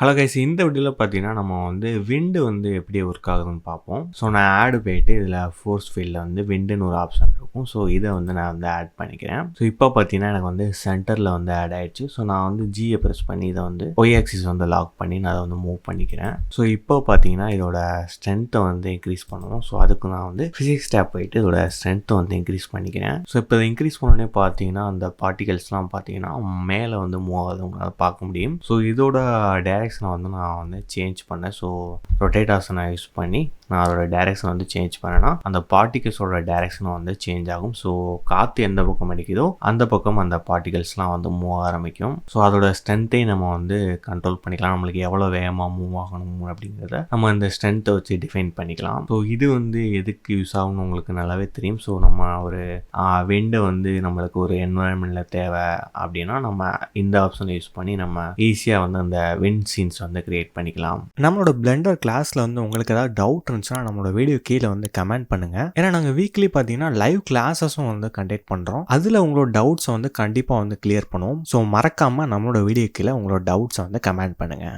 Hello guys, இந்த வீடியோவில் பார்த்தீங்கன்னா நம்ம வந்து விண்டு வந்து எப்படி ஒர்க் ஆகுதுன்னு பார்ப்போம். ஸோ நான் ஆடு போயிட்டு இதில் ஃபோர்ஸ் ஃபீல்டில் வந்து விண்டுன்னு ஒரு ஆப்ஷன் இருக்கும். ஸோ இதை வந்து நான் வந்து ஆட் பண்ணிக்கிறேன். ஸோ இப்போ பார்த்தீங்கன்னா எனக்கு வந்து சென்டரில் வந்து ஆட் ஆயிடுச்சு. ஸோ நான் வந்து ஜியை ப்ரெஸ் பண்ணி இதை வந்து ஒய் ஆக்சிஸ் வந்து லாக் பண்ணி நான் அதை வந்து மூவ் பண்ணிக்கிறேன். ஸோ இப்போ பார்த்தீங்கன்னா இதோட ஸ்ட்ரென்த்தை வந்து இன்க்ரீஸ் பண்ணுவோம். ஸோ அதுக்கு நான் வந்து ஃபிசிக்ஸ் டேப் போயிட்டு இதோட ஸ்ட்ரென்த்தை வந்து இன்க்ரீஸ் பண்ணிக்கிறேன். ஸோ இப்போ இதை இன்க்ரீஸ் பண்ணோடனே பார்த்தீங்கன்னா அந்த பார்ட்டிகல்ஸ்லாம் பார்த்தீங்கன்னா மேலே வந்து மூவ் ஆகுது, உங்களால் பார்க்க முடியும். ஸோ இதோட டைரக்ஷனை வந்து நான் வந்து சேஞ்ச் பண்ணேன். ஸோ ரொட்டேட் ஆப்ஷனை யூஸ் பண்ணி நான் அதோட டைரக்ஷன் வந்து சேஞ்ச் பண்ணேன்னா அந்த பார்ட்டிகல்ஸோட டைரக்ஷனும் வந்து சேஞ்ச் ஆகும். ஸோ காற்று எந்த பக்கம் அடிக்குதோ அந்த பக்கம் அந்த பார்ட்டிகல்ஸ்லாம் வந்து மூவ் ஆரம்பிக்கும். ஸோ அதோட ஸ்ட்ரென்த்தையும் நம்ம வந்து கண்ட்ரோல் பண்ணிக்கலாம். நம்மளுக்கு எவ்வளோ வேகமாக மூவ் ஆகணும் அப்படிங்கிறத நம்ம அந்த ஸ்ட்ரென்த்தை வச்சு டிஃபைன் பண்ணிக்கலாம். ஸோ இது வந்து எதுக்கு யூஸ் ஆகும்னு உங்களுக்கு நல்லாவே தெரியும். ஸோ நம்ம ஒரு விண்டை வந்து நம்மளுக்கு ஒரு என்வரான்மெண்ட்டில் தேவை அப்படின்னா நம்ம இந்த ஆப்ஷனை யூஸ் பண்ணி நம்ம ஈஸியாக வந்து அந்த விண்ட் சீன்ஸ் வந்து கிரியேட் பண்ணிக்கலாம். நம்மளோட பிளெண்டர் கிளாஸில் வந்து உங்களுக்கு ஏதாவது டவுட் இருந்துச்சுன்னா நம்மளோட வீடியோ கீழே வந்து கமெண்ட் பண்ணுங்க. ஏன்னா நாங்கள் வீக்லி பார்த்தீங்கன்னா லைவ் கிளாஸஸும் வந்து கண்டக்ட் பண்ணுறோம். அதில் உங்களோட டவுட்ஸை வந்து கண்டிப்பாக வந்து கிளியர் பண்ணுவோம். ஸோ மறக்காமல் நம்மளோட வீடியோ கீழே உங்களோட டவுட்ஸை வந்து கமெண்ட் பண்ணுங்க.